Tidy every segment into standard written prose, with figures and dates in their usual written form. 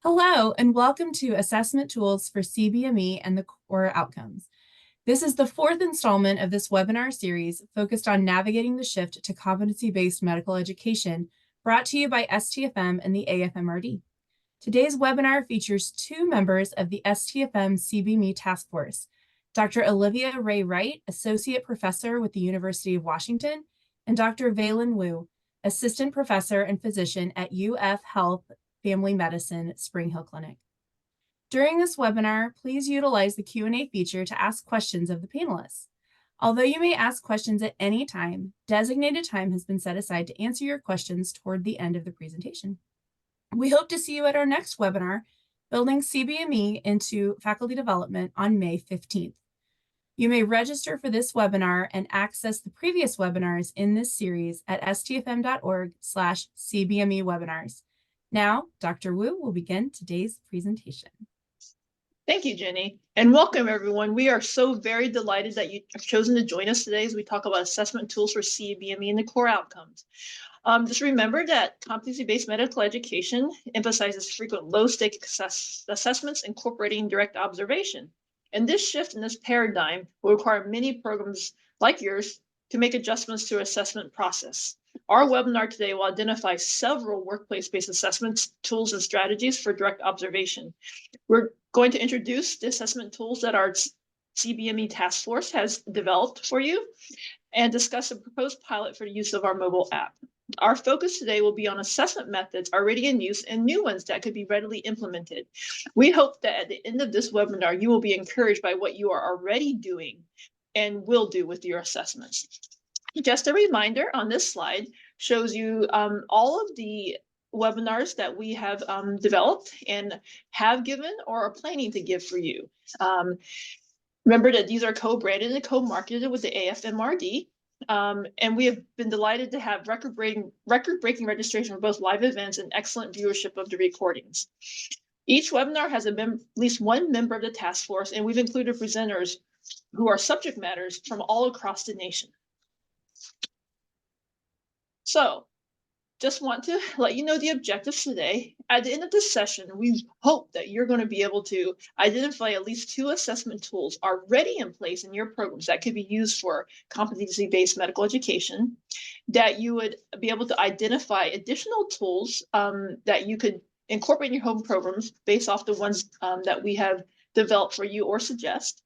Hello, and welcome to Assessment Tools for CBME and the Core Outcomes. This is the fourth installment of this webinar series focused on navigating the shift to competency-based medical education, brought to you by STFM and the AFMRD. Today's webinar features two members of the STFM CBME Taskforce, Dr. Olivia Ray Wright, Associate Professor with the University of Washington, and Dr. Valen Wu, Assistant Professor and Physician at UF Health Family Medicine Spring Hill Clinic. During this webinar, please utilize the Q&A feature to ask questions of the panelists. Although you may ask questions at any time, designated time has been set aside to answer your questions toward the end of the presentation. We hope to see you at our next webinar, Building CBME into Faculty Development, on May 15th. You may register for this webinar and access the previous webinars in this series at stfm.org/CBME webinars. Now, Dr. Wu will begin today's presentation. Thank you, Jenny, and welcome everyone. We are so very delighted that you have chosen to join us today as we talk about assessment tools for CBME and the core outcomes. Just remember that competency-based medical education emphasizes frequent low-stake assessments incorporating direct observation. And this shift in this paradigm will require many programs like yours to make adjustments to assessment process. Our webinar today will identify several workplace-based assessments, tools, and strategies for direct observation. We're going to introduce the assessment tools that our CBME task force has developed for you and discuss a proposed pilot for the use of our mobile app. Our focus today will be on assessment methods already in use and new ones that could be readily implemented. We hope that at the end of this webinar, you will be encouraged by what you are already doing and will do with your assessments. Just a reminder, on this slide shows you all of the webinars that we have developed and have given or are planning to give for you. Remember that these are co-branded and co-marketed with the AFMRD. And we have been delighted to have record-breaking registration for both live events and excellent viewership of the recordings. Each webinar has at least one member of the task force, and we've included presenters who are subject matters from all across the nation. So, just want to let you know the objectives today. At the end of this session, we hope that you're going to be able to identify at least two assessment tools already in place in your programs that could be used for competency-based medical education, that you would be able to identify additional tools that you could incorporate in your home programs based off the ones that we have developed for you or suggest,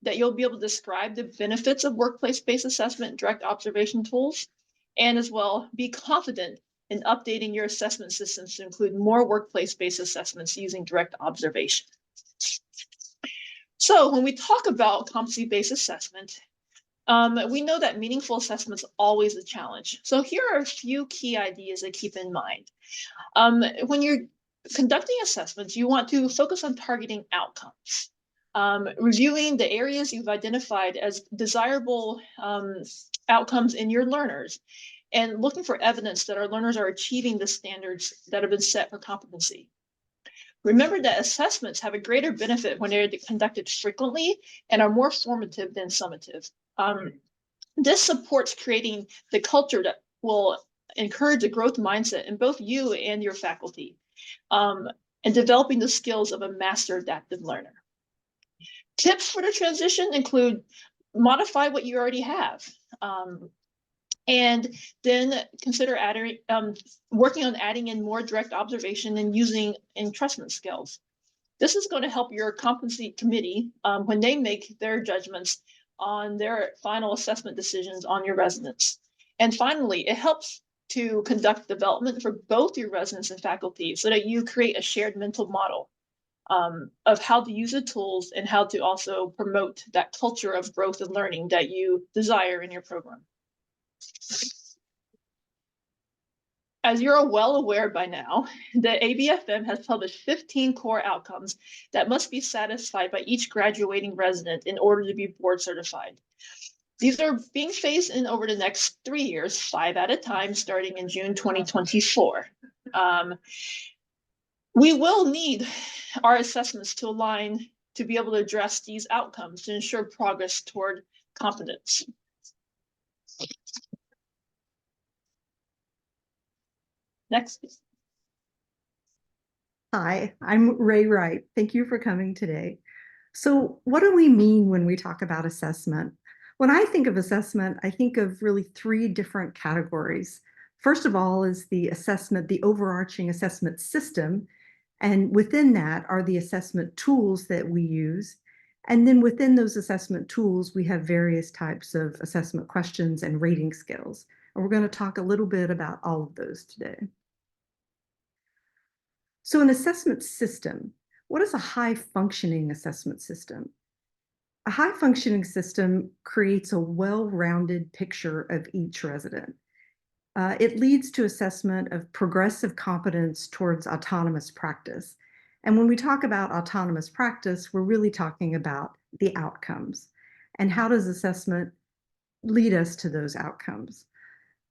that you'll be able to describe the benefits of workplace-based assessment and direct observation tools, and as well be confident in updating your assessment systems to include more workplace-based assessments using direct observation. So when we talk about competency-based assessment, we know that meaningful assessment is always a challenge. So here are a few key ideas to keep in mind. When you're conducting assessments, you want to focus on targeting outcomes, reviewing the areas you've identified as desirable outcomes in your learners, and looking for evidence that our learners are achieving the standards that have been set for competency. Remember that assessments have a greater benefit when they're conducted frequently and are more formative than summative. This supports creating the culture that will encourage a growth mindset in both you and your faculty, and developing the skills of a master adaptive learner. Tips for the transition include modify what you already have, and then consider working on adding in more direct observation and using entrustment skills. This is going to help your competency committee when they make their judgments on their final assessment decisions on your residents. And finally, it helps to conduct development for both your residents and faculty so that you create a shared mental model of how to use the tools and how to also promote that culture of growth and learning that you desire in your program. As you're well aware by now, the ABFM has published 15 core outcomes that must be satisfied by each graduating resident in order to be board certified. These are being phased in over the next 3 years, 5 at a time, starting in June 2024. We will need our assessments to align to be able to address these outcomes to ensure progress toward competence. Next. Hi, I'm Ray Wright. Thank you for coming today. So, what do we mean when we talk about assessment? When I think of assessment, I think of really three different categories. First of all, is the assessment, the overarching assessment system. And within that are the assessment tools that we use. And then within those assessment tools, we have various types of assessment questions and rating scales. And we're going to talk a little bit about all of those today. So, an assessment system, what is a high functioning assessment system? A high functioning system creates a well rounded picture of each resident. It leads to assessment of progressive competence towards autonomous practice. And when we talk about autonomous practice, we're really talking about the outcomes. And how does assessment lead us to those outcomes?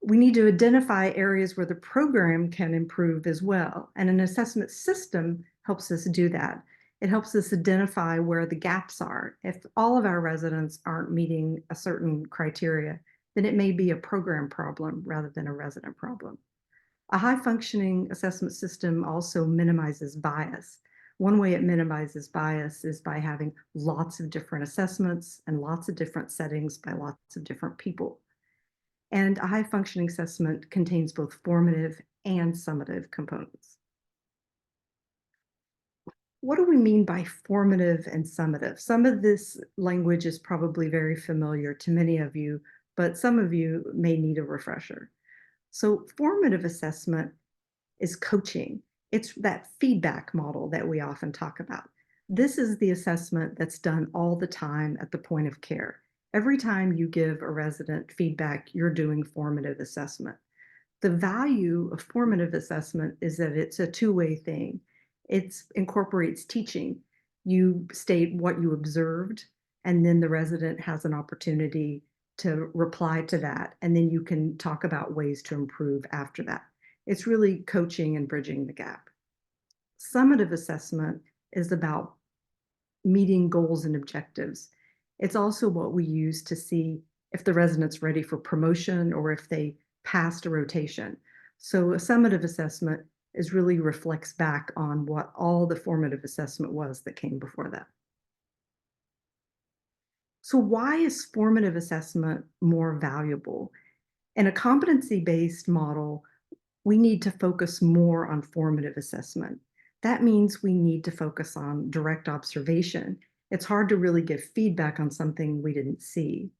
We need to identify areas where the program can improve as well. And an assessment system helps us do that. It helps us identify where the gaps are. If all of our residents aren't meeting a certain criteria, then it may be a program problem rather than a resident problem. A high functioning assessment system also minimizes bias. One way it minimizes bias is by having lots of different assessments and lots of different settings by lots of different people. And a high functioning assessment contains both formative and summative components. What do we mean by formative and summative? Some of this language is probably very familiar to many of you, but some of you may need a refresher. So, formative assessment is coaching. It's that feedback model that we often talk about. This is the assessment that's done all the time at the point of care. Every time you give a resident feedback, you're doing formative assessment. The value of formative assessment is that it's a two-way thing. It incorporates teaching. You state what you observed, and then the resident has an opportunity to reply to that, and then you can talk about ways to improve after that. It's really coaching and bridging the gap. Summative assessment is about meeting goals and objectives. It's also what we use to see if the resident's ready for promotion or if they passed a rotation. So a summative assessment is really reflects back on what all the formative assessment was that came before that. So why is formative assessment more valuable? In a competency-based model, we need to focus more on formative assessment. That means we need to focus on direct observation. It's hard to really give feedback on something we didn't see.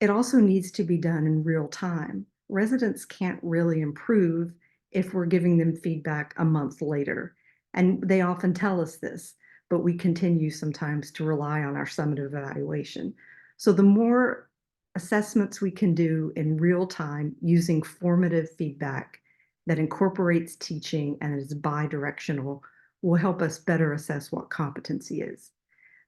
It also needs to be done in real time. Residents can't really improve if we're giving them feedback a month later. And they often tell us this, but we continue sometimes to rely on our summative evaluation. So the more assessments we can do in real time using formative feedback that incorporates teaching and is bi-directional will help us better assess what competency is.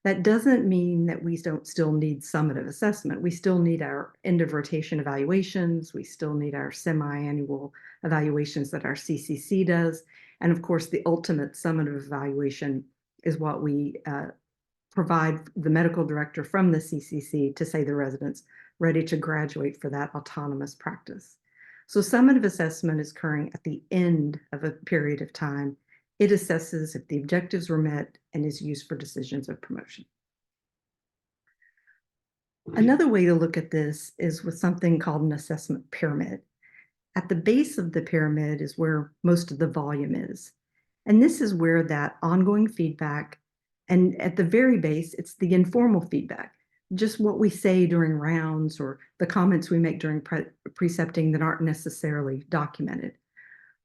That doesn't mean that we don't still need summative assessment. We still need our end of rotation evaluations. We still need our semi-annual evaluations that our CCC does. And of course, the ultimate summative evaluation is what we provide the medical director from the CCC to say the resident's ready to graduate for that autonomous practice. So summative assessment is occurring at the end of a period of time. It assesses if the objectives were met and is used for decisions of promotion. Another way to look at this is with something called an assessment pyramid. At the base of the pyramid is where most of the volume is. And this is where that ongoing feedback, and at the very base, it's the informal feedback, just what we say during rounds or the comments we make during precepting that aren't necessarily documented.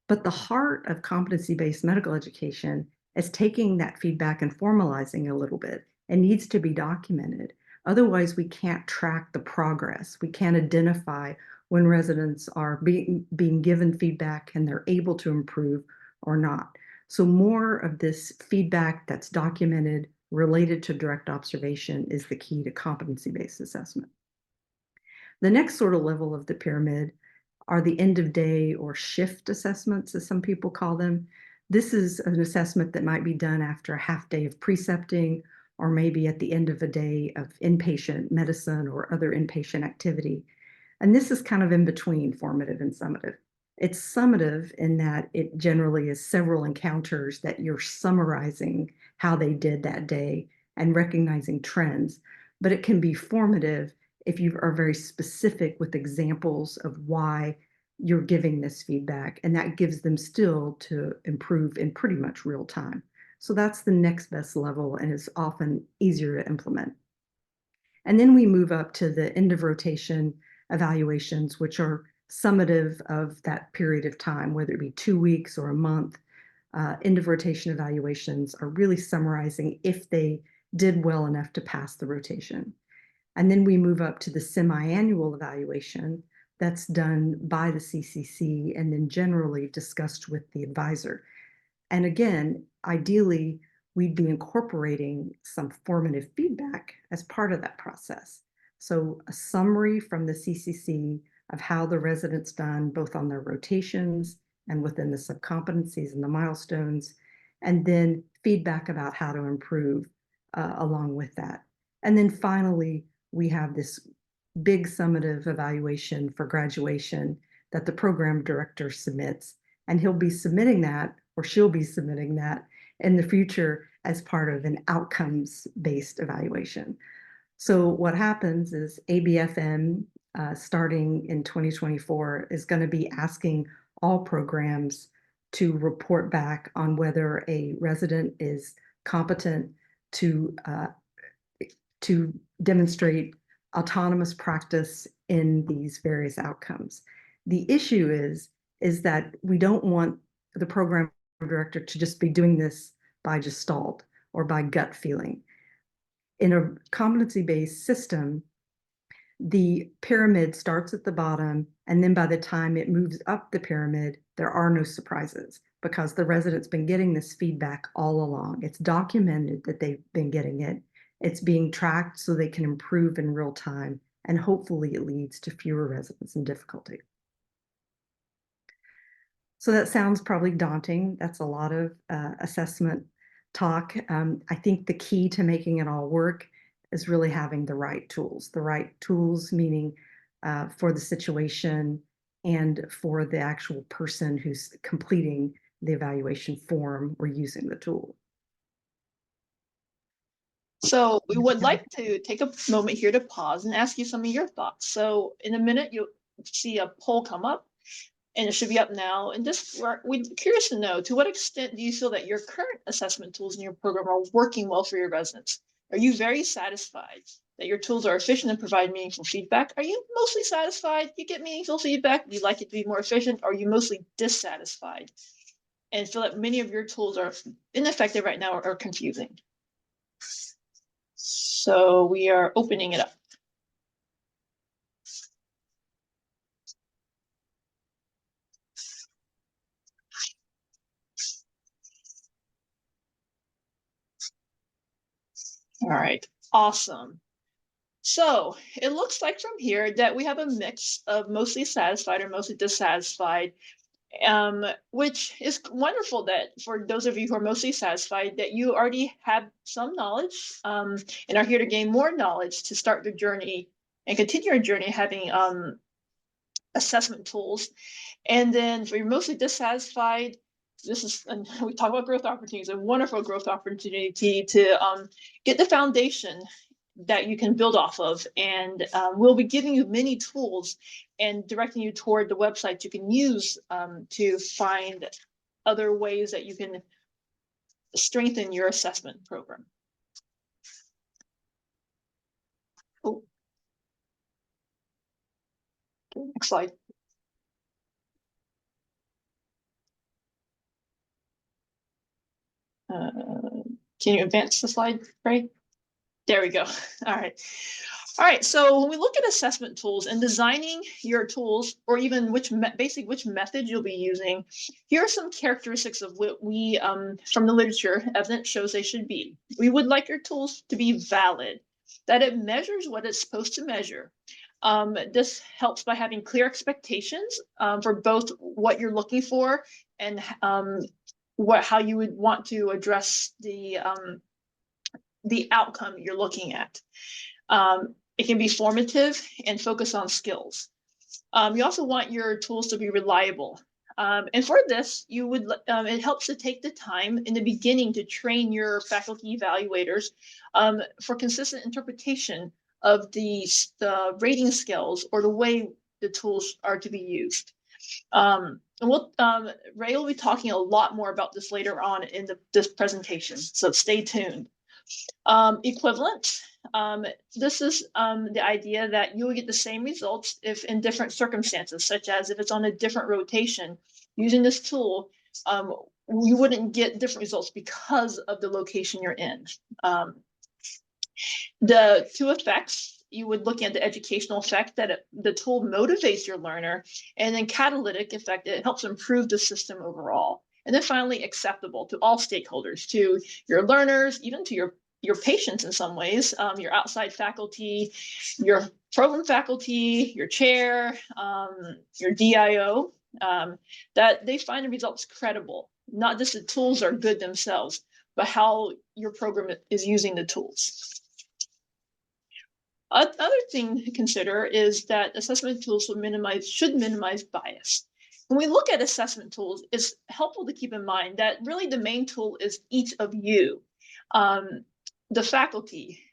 But the heart of competency-based medical education is taking that feedback and formalizing a little bit. It needs to be documented. Otherwise, we can't track the progress. We can't identify when residents are being given feedback and they're able to improve or not. So more of this feedback that's documented related to direct observation is the key to competency-based assessment. The next sort of level of the pyramid are the end of day or shift assessments, as some people call them. This is an assessment that might be done after a half day of precepting or maybe at the end of a day of inpatient medicine or other inpatient activity. And this is kind of in between formative and summative. It's summative in that it generally is several encounters that you're summarizing how they did that day and recognizing trends. But it can be formative if you are very specific with examples of why you're giving this feedback, and that gives them still to improve in pretty much real time. So that's the next best level and is often easier to implement. And then we move up to the end of rotation evaluations, which are summative of that period of time, whether it be 2 weeks or a month. End of rotation evaluations are really summarizing if they did well enough to pass the rotation. And then we move up to the semi-annual evaluation that's done by the CCC and then generally discussed with the advisor. And again, ideally, we'd be incorporating some formative feedback as part of that process. So a summary from the CCC of how the resident's done, both on their rotations and within the subcompetencies and the milestones, and then feedback about how to improve along with that. And then finally, we have this big summative evaluation for graduation that the program director submits, and he'll be submitting that, or she'll be submitting that in the future as part of an outcomes-based evaluation. So what happens is ABFM, starting in 2024, is going to be asking all programs to report back on whether a resident is competent to demonstrate autonomous practice in these various outcomes. The issue is that we don't want the program director to just be doing this by gestalt or by gut feeling. In a competency-based system, the pyramid starts at the bottom, and then by the time it moves up the pyramid, there are no surprises because the resident's been getting this feedback all along. It's documented that they've been getting it. It's being tracked so they can improve in real time, and hopefully it leads to fewer residents in difficulty. So that sounds probably daunting. That's a lot of assessment talk. I think the key to making it all work is really having the right tools meaning for the situation and for the actual person who's completing the evaluation form or using the tool. So we would like to take a moment here to pause and ask you some of your thoughts. So in a minute, you'll see a poll come up, and it should be up now. And just we're curious to know, to what extent do you feel that your current assessment tools in your program are working well for your residents? Are you very satisfied that your tools are efficient and provide meaningful feedback? Are you mostly satisfied? You get meaningful feedback? Do you like it to be more efficient? Or are you mostly dissatisfied and feel that many of your tools are ineffective right now or confusing? So we are opening it up. All right, awesome. So it looks like from here that we have a mix of mostly satisfied or mostly dissatisfied, which is wonderful that for those of you who are mostly satisfied that you already have some knowledge and are here to gain more knowledge to start the journey and continue your journey having assessment tools. And then for your mostly dissatisfied, this is, and we talk about growth opportunities, a wonderful growth opportunity to get the foundation that you can build off of. And we'll be giving you many tools and directing you toward the website you can use to find other ways that you can strengthen your assessment program. Oh. Okay, next slide. Can you advance the slide, Ray? There we go. All right. All right. So when we look at assessment tools and designing your tools, or even which method you'll be using, here are some characteristics of what we, from the literature, evidence shows they should be. We would like your tools to be valid, that it measures what it's supposed to measure. This helps by having clear expectations for both what you're looking for and how you would want to address the outcome you're looking at. It can be formative and focus on skills. You also want your tools to be reliable. And for this, you would it helps to take the time in the beginning to train your faculty evaluators for consistent interpretation of the rating scales or the way the tools are to be used. And Ray will be talking a lot more about this later on in this presentation, so stay tuned. Equivalent. This is the idea that you will get the same results if in different circumstances, such as if it's on a different rotation. Using this tool, you wouldn't get different results because of the location you're in. The two effects, you would look at the educational effect that the tool motivates your learner, and then catalytic effect, it helps improve the system overall. And then finally, acceptable to all stakeholders, to your learners, even to your patients in some ways, your outside faculty, your program faculty, your chair, your DIO, that they find the results credible, not just the tools are good themselves, but how your program is using the tools. Another thing to consider is that assessment tools should minimize bias. When we look at assessment tools, it's helpful to keep in mind that really the main tool is each of you, the faculty.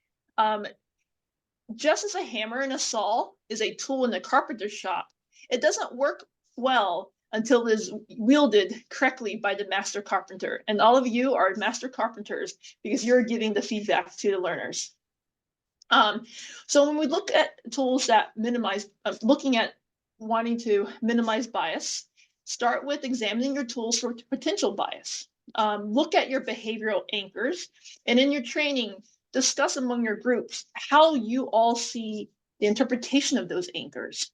Just as a hammer and a saw is a tool in the carpenter shop, it doesn't work well until it is wielded correctly by the master carpenter. And all of you are master carpenters because you're giving the feedback to the learners. So when we look at tools that minimize, looking at wanting to minimize bias, start with examining your tools for potential bias. Look at your behavioral anchors, and in your training, discuss among your groups how you all see the interpretation of those anchors.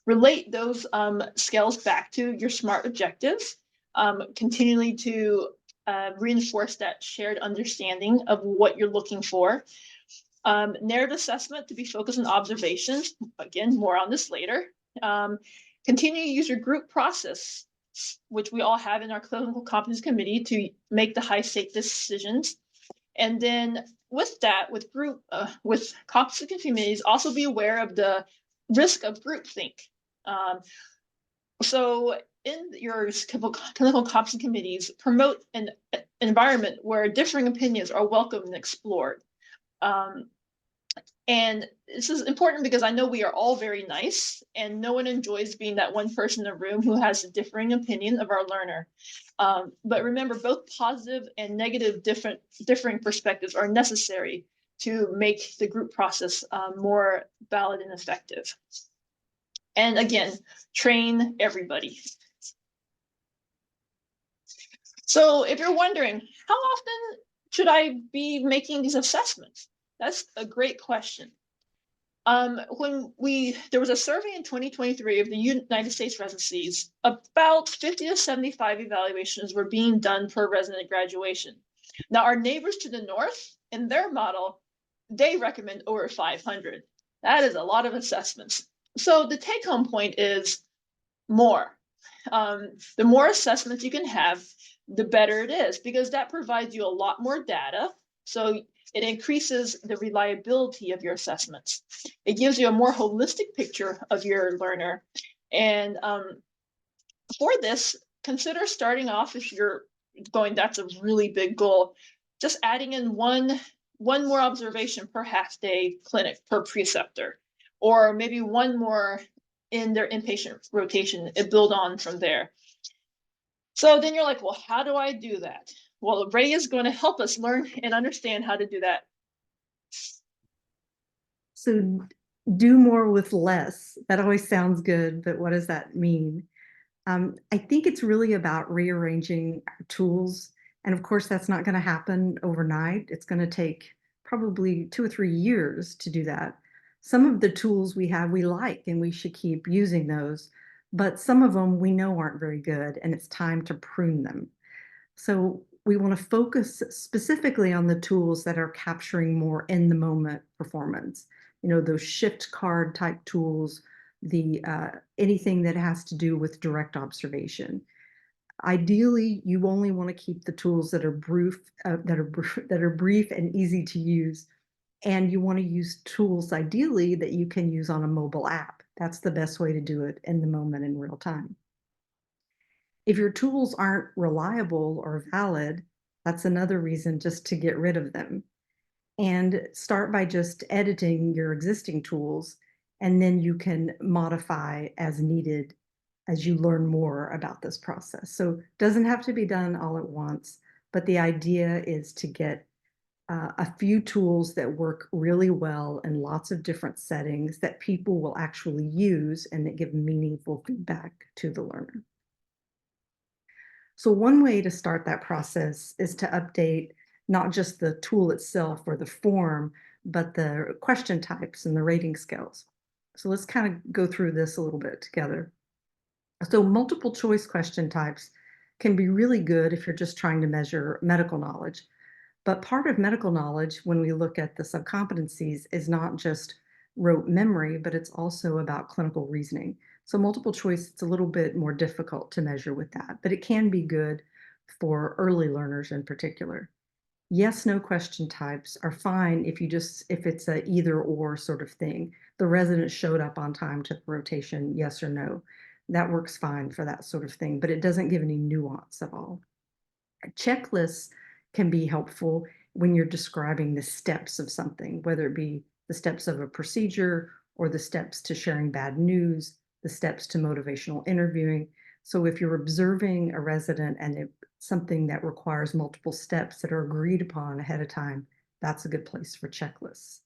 Relate those scales back to your SMART objectives, continually to reinforce that shared understanding of what you're looking for. Narrative assessment to be focused on observations. Again, more on this later. Continue to use your group process, which we all have in our clinical competence committee to make the high-stake decisions. And then with that, with competency committees, also be aware of the risk of groupthink. So in your clinical competency committees, promote an environment where differing opinions are welcome and explored. And this is important because I know we are all very nice and no one enjoys being that one person in the room who has a differing opinion of our learner. But remember, both positive and negative differing perspectives are necessary to make the group process more valid and effective. And again, train everybody. So if you're wondering, how often should I be making these assessments? That's a great question. There was a survey in 2023 of the United States residencies, about 50 to 75 evaluations were being done per resident graduation. Now our neighbors to the north, in their model, they recommend over 500. That is a lot of assessments. So the take home point is more. The more assessments you can have, the better it is, because that provides you a lot more data. So it increases the reliability of your assessments. It gives you a more holistic picture of your learner. And for this, consider starting off, if you're going, that's a really big goal, just adding in one more observation per half day clinic per preceptor, or maybe one more in their inpatient rotation and build on from there. So then you're like, well, how do I do that? Well, Ray is going to help us learn and understand how to do that. So do more with less. That always sounds good, but what does that mean? I think it's really about rearranging tools. And of course, that's not going to happen overnight. It's going to take probably 2 or 3 years to do that. Some of the tools we have, we like, and we should keep using those. But some of them we know aren't very good, and it's time to prune them. So we want to focus specifically on the tools that are capturing more in the moment performance. You know, those shift card type tools, the anything that has to do with direct observation. Ideally, you only want to keep the tools that are brief and easy to use, and you want to use tools ideally that you can use on a mobile app. That's the best way to do it in the moment in real time. If your tools aren't reliable or valid, that's another reason just to get rid of them. And start by just editing your existing tools, and then you can modify as needed as you learn more about this process. So it doesn't have to be done all at once, but the idea is to get a few tools that work really well in lots of different settings that people will actually use and that give meaningful feedback to the learner. So one way to start that process is to update not just the tool itself or the form, but the question types and the rating scales. So let's kind of go through this a little bit together. So multiple choice question types can be really good if you're just trying to measure medical knowledge. But part of medical knowledge, when we look at the subcompetencies, is not just rote memory, but it's also about clinical reasoning. So multiple choice, it's a little bit more difficult to measure with that, but it can be good for early learners in particular. Yes, no question types are fine if it's a either or sort of thing. The resident showed up on time to the rotation, yes or no. That works fine for that sort of thing, but it doesn't give any nuance at all. Checklists can be helpful when you're describing the steps of something, whether it be the steps of a procedure or the steps to sharing bad news, the steps to motivational interviewing. So if you're observing a resident and it's something that requires multiple steps that are agreed upon ahead of time, that's a good place for checklists.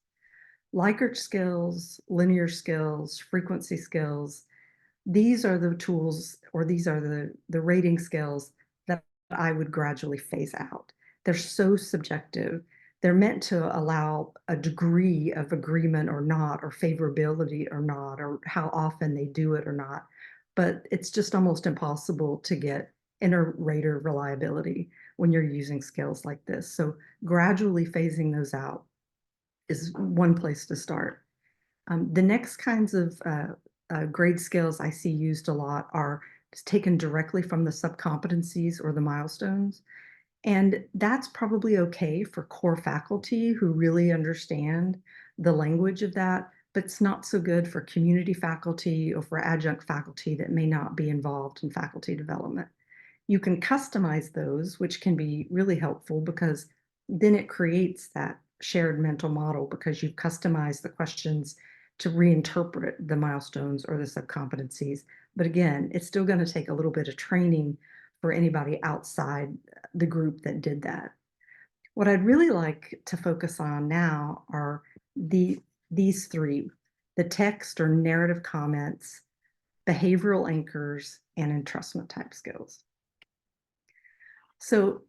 Likert skills, linear skills, frequency skills, these are the tools, or these are the rating skills that I would gradually phase out. They're so subjective. They're meant to allow a degree of agreement or not, or favorability or not, or how often they do it or not. But it's just almost impossible to get inter-rater reliability when you're using skills like this. So gradually phasing those out is one place to start. The next kinds of grade scales I see used a lot are taken directly from the subcompetencies or the milestones. And that's probably okay for core faculty who really understand the language of that, but it's not so good for community faculty or for adjunct faculty that may not be involved in faculty development. You can customize those, which can be really helpful because then it creates that shared mental model because you've customized the questions to reinterpret the milestones or the subcompetencies. But again, it's still going to take a little bit of training for anybody outside the group that did that. What I'd really like to focus on now are these three: the text or narrative comments, behavioral anchors, and entrustment type skills. So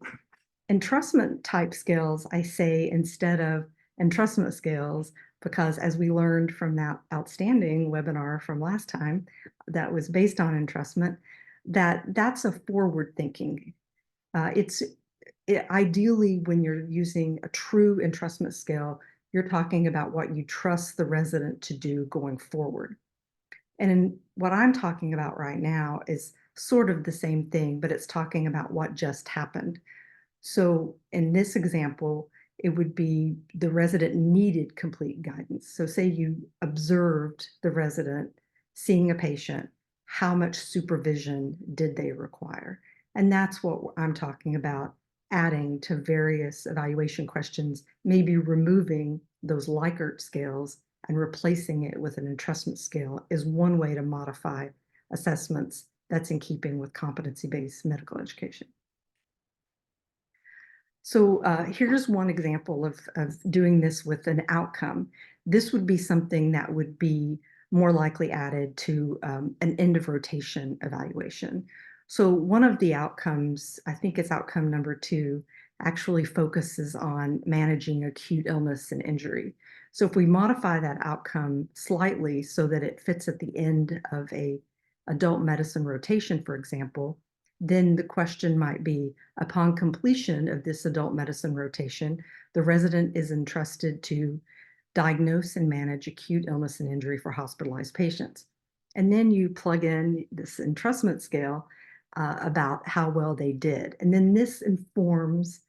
entrustment type skills, I say instead of entrustment skills, because as we learned from that outstanding webinar from last time that was based on entrustment, that's a forward thinking. Ideally, when you're using a true entrustment skill, you're talking about what you trust the resident to do going forward. And what I'm talking about right now is sort of the same thing, but it's talking about what just happened. So in this example, it would be the resident needed complete guidance. So say you observed the resident seeing a patient, how much supervision did they require? And that's what I'm talking about, adding to various evaluation questions, maybe removing those Likert scales and replacing it with an entrustment scale is one way to modify assessments that's in keeping with competency-based medical education. So here's one example of doing this with an outcome. This would be something that would be more likely added to an end of rotation evaluation. So one of the outcomes, I think it's outcome number 2, actually focuses on managing acute illness and injury. So if we modify that outcome slightly so that it fits at the end of a adult medicine rotation, for example, then the question might be, upon completion of this adult medicine rotation, the resident is entrusted to diagnose and manage acute illness and injury for hospitalized patients. And then you plug in this entrustment scale about how well they did. And then this informs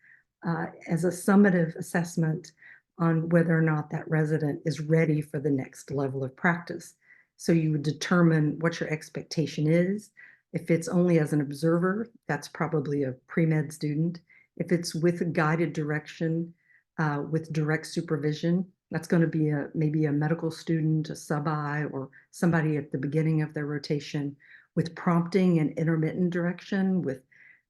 as a summative assessment on whether or not that resident is ready for the next level of practice. So you would determine what your expectation is. If it's only as an observer, that's probably a pre-med student. If it's with guided direction, with direct supervision, that's going to be maybe a medical student, a sub-I, or somebody at the beginning of their rotation. With prompting and intermittent direction, with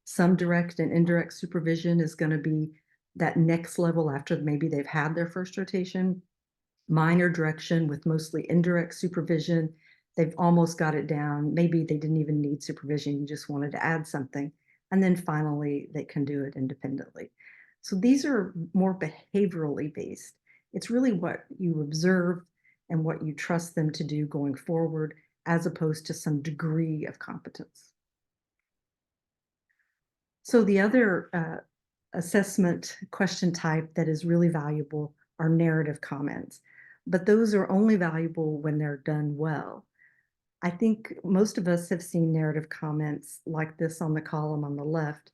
some direct and indirect supervision is going to be that next level after maybe they've had their first rotation. Minor direction with mostly indirect supervision. They've almost got it down. Maybe they didn't even need supervision, you just wanted to add something. And then finally, they can do it independently. So these are more behaviorally based. It's really what you observe and what you trust them to do going forward, as opposed to some degree of competence. So the other assessment question type that is really valuable are narrative comments, but those are only valuable when they're done well. I think most of us have seen narrative comments like this on the column on the left,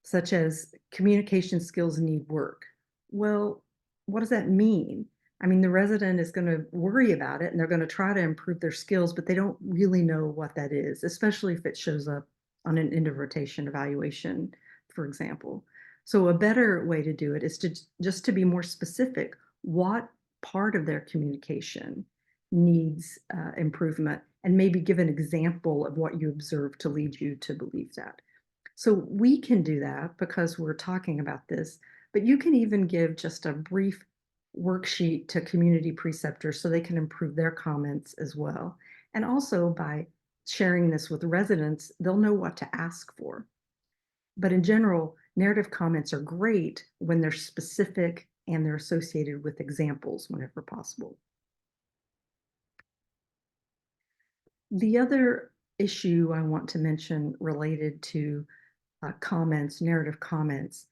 such as communication skills need work. Well, what does that mean? I mean, the resident is going to worry about it and they're going to try to improve their skills, but they don't really know what that is, especially if it shows up on an end of rotation evaluation, for example. So a better way to do it is to just to be more specific. What part of their communication needs improvement, and maybe give an example of what you observed to lead you to believe that. So we can do that because we're talking about this, but you can even give just a brief worksheet to community preceptors so they can improve their comments as well. And also by sharing this with residents, they'll know what to ask for. But in general, narrative comments are great when they're specific and they're associated with examples whenever possible. The other issue I want to mention related to comments, narrative comments,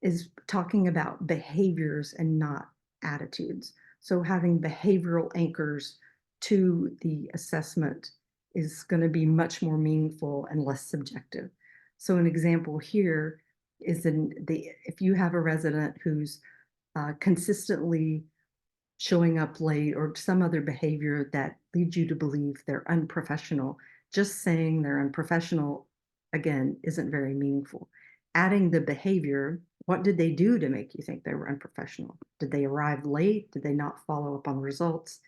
is talking about behaviors and not attitudes. So having behavioral anchors to the assessment is going to be much more meaningful and less subjective. So an example here is if you have a resident who's consistently showing up late or some other behavior that leads you to believe they're unprofessional, just saying they're unprofessional, again, isn't very meaningful. Adding the behavior, what did they do to make you think they were unprofessional? Did they arrive late? Did they not follow up on results?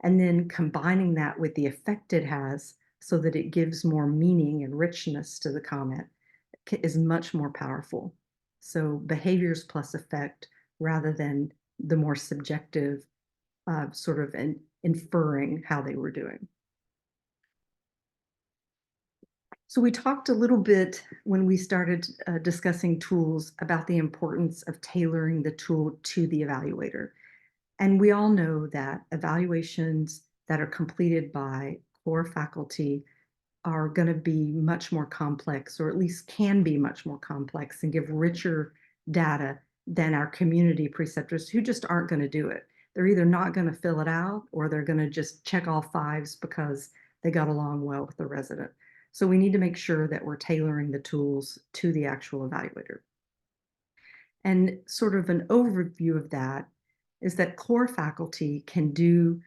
And then combining that with the effect it has so that it gives more meaning and richness to the comment is much more powerful. So behaviors plus effect rather than the more subjective sort of inferring how they were doing. So we talked a little bit when we started discussing tools about the importance of tailoring the tool to the evaluator. And we all know that evaluations that are completed by core faculty are going to be much more complex, or at least can be much more complex and give richer data than our community preceptors who just aren't going to do it. They're either not going to fill it out or they're going to just check all fives because they got along well with the resident. So we need to make sure that we're tailoring the tools to the actual evaluator. And sort of an overview of that is that core faculty can do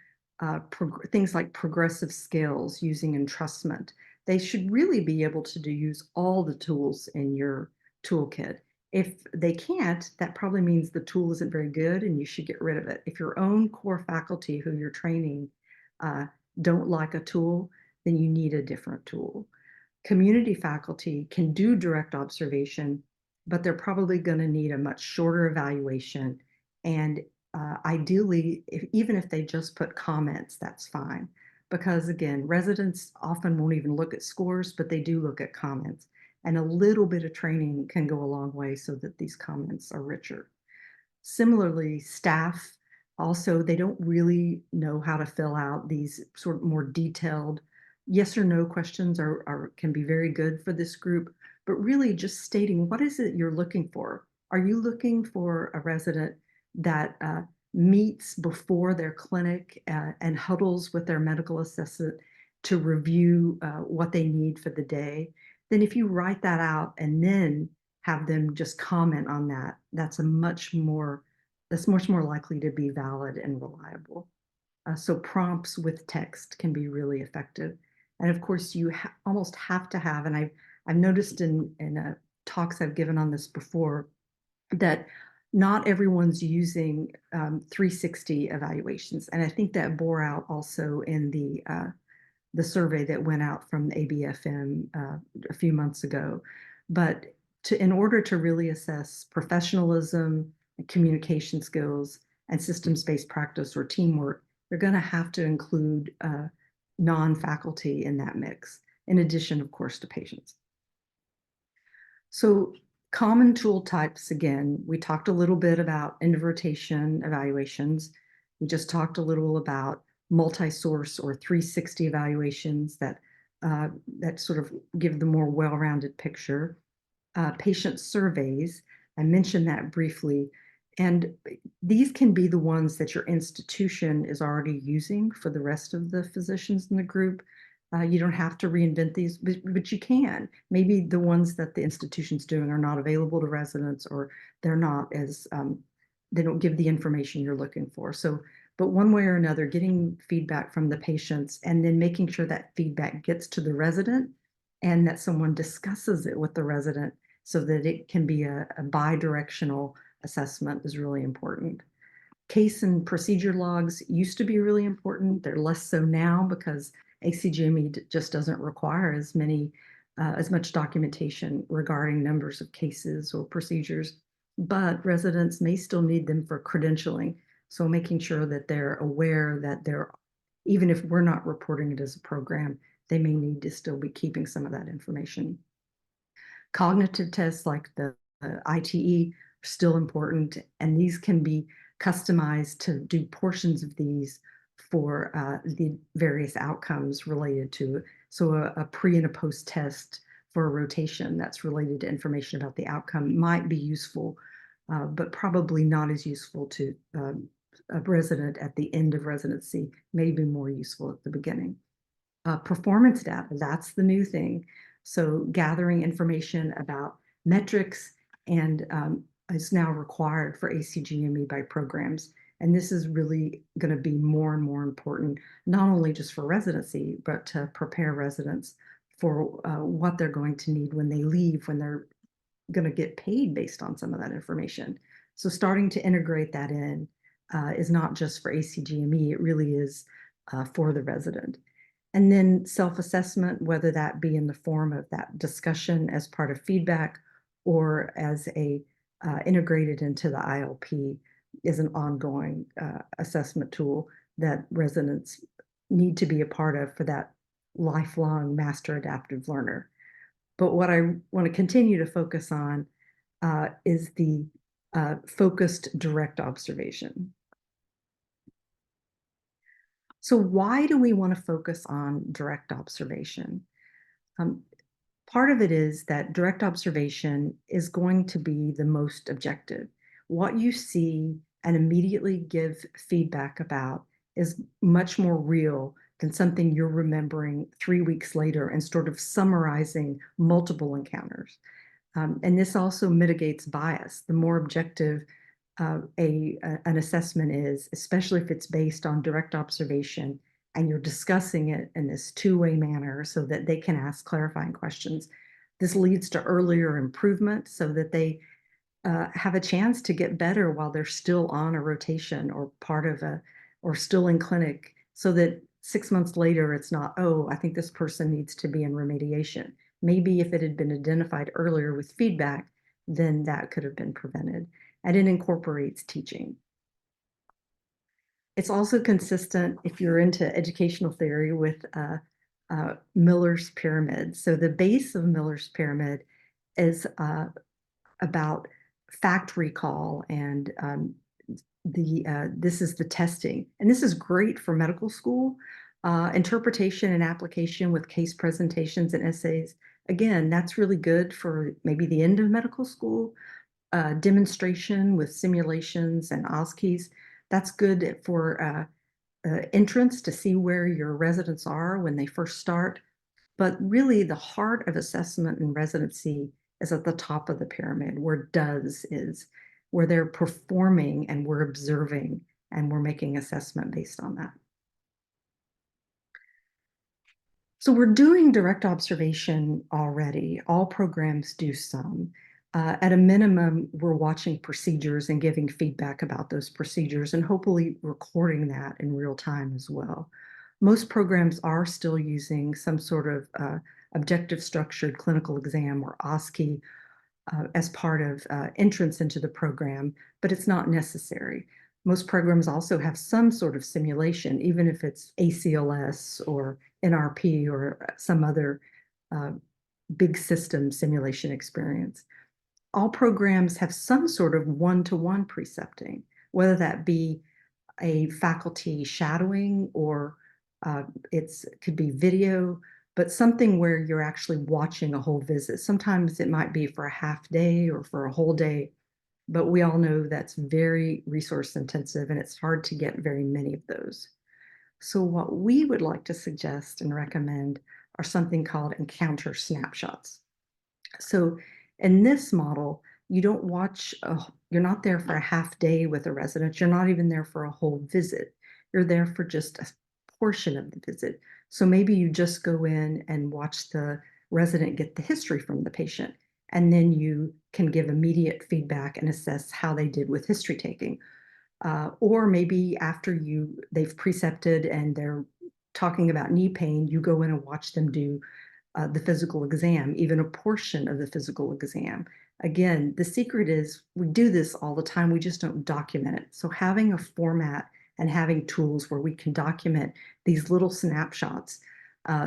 things like progressive skills using entrustment. They should really be able to use all the tools in your toolkit. If they can't, that probably means the tool isn't very good and you should get rid of it. If your own core faculty who you're training don't like a tool, then you need a different tool. Community faculty can do direct observation, but they're probably going to need a much shorter evaluation. And ideally, even if they just put comments, that's fine. Because again, residents often won't even look at scores, but they do look at comments. And a little bit of training can go a long way so that these comments are richer. Similarly, staff also, they don't really know how to fill out these sort of more detailed yes or no questions can be very good for this group, but really just stating what is it you're looking for? Are you looking for a resident that meets before their clinic and huddles with their medical assistant to review what they need for the day? Then if you write that out and then have them just comment on that, that's much more likely to be valid and reliable. So prompts with text can be really effective. And of course, you almost have to have, and I've noticed in talks I've given on this before, that not everyone's using 360 evaluations. And I think that bore out also in the survey that went out from ABFM a few months ago. But in order to really assess professionalism, communication skills, and systems-based practice or teamwork, they're going to have to include non-faculty in that mix, in addition, of course, to patients. So common tool types, again, we talked a little bit about end of rotation evaluations. We just talked a little about multi-source or 360 evaluations that sort of give the more well-rounded picture. Patient surveys, I mentioned that briefly, and these can be the ones that your institution is already using for the rest of the physicians in the group. You don't have to reinvent these, but you can. Maybe the ones that the institution's doing are not available to residents, or they're not as, they don't give the information you're looking for. So, but one way or another, getting feedback from the patients and then making sure that feedback gets to the resident and that someone discusses it with the resident so that it can be a bi-directional assessment is really important. Case and procedure logs used to be really important. They're less so now because ACGME just doesn't require as much documentation regarding numbers of cases or procedures, but residents may still need them for credentialing. So making sure that they're aware that even if we're not reporting it as a program, they may need to still be keeping some of that information. Cognitive tests like the ITE are still important, and these can be customized to do portions of these for the various outcomes related to it. So a pre and a post test for a rotation that's related to information about the outcome might be useful, but probably not as useful to a resident at the end of residency, maybe more useful at the beginning. Performance data, that's the new thing. So gathering information about metrics and is now required for ACGME by programs. And this is really going to be more and more important, not only just for residency, but to prepare residents for what they're going to need when they leave, when they're going to get paid based on some of that information. So starting to integrate that in is not just for ACGME, it really is for the resident. And then self-assessment, whether that be in the form of that discussion as part of feedback or as integrated into the ILP, is an ongoing assessment tool that residents need to be a part of for that lifelong master adaptive learner. But what I want to continue to focus on is the focused direct observation. So why do we want to focus on direct observation? Part of it is that direct observation is going to be the most objective. What you see and immediately give feedback about is much more real than something you're remembering 3 weeks later and sort of summarizing multiple encounters. And this also mitigates bias. The more objective an assessment is, especially if it's based on direct observation and you're discussing it in this two-way manner so that they can ask clarifying questions. This leads to earlier improvement so that they have a chance to get better while they're still on a rotation or or still in clinic, so that 6 months later, it's not, oh, I think this person needs to be in remediation. Maybe if it had been identified earlier with feedback, then that could have been prevented. And it incorporates teaching. It's also consistent, if you're into educational theory, with Miller's pyramid. So the base of Miller's pyramid is about fact recall, and this is the testing. And this is great for medical school. Interpretation and application with case presentations and essays. Again, that's really good for maybe the end of medical school. Demonstration with simulations and OSCEs. That's good for entrance to see where your residents are when they first start. But really the heart of assessment and residency is at the top of the pyramid, where does is, where they're performing and we're observing and we're making assessment based on that. So we're doing direct observation already. All programs do some. At a minimum, we're watching procedures and giving feedback about those procedures and hopefully recording that in real time as well. Most programs are still using some sort of objective structured clinical exam or OSCE as part of entrance into the program, but it's not necessary. Most programs also have some sort of simulation, even if it's ACLS or NRP or some other uh, big system simulation experience. All programs have some sort of one-to-one precepting, whether that be a faculty shadowing or it could be video, but something where you're actually watching a whole visit. Sometimes it might be for a half day or for a whole day, but we all know that's very resource intensive and it's hard to get very many of those. So what we would like to suggest and recommend are something called encounter snapshots. So in this model, you don't watch, you're not there for a half day with a resident. You're not even there for a whole visit. You're there for just a portion of the visit. So maybe you just go in and watch the resident get the history from the patient, and then you can give immediate feedback and assess how they did with history taking. Or maybe after they've precepted and they're talking about knee pain, you go in and watch them do the physical exam, even a portion of the physical exam. Again, the secret is we do this all the time, we just don't document it. So having a format and having tools where we can document these little snapshots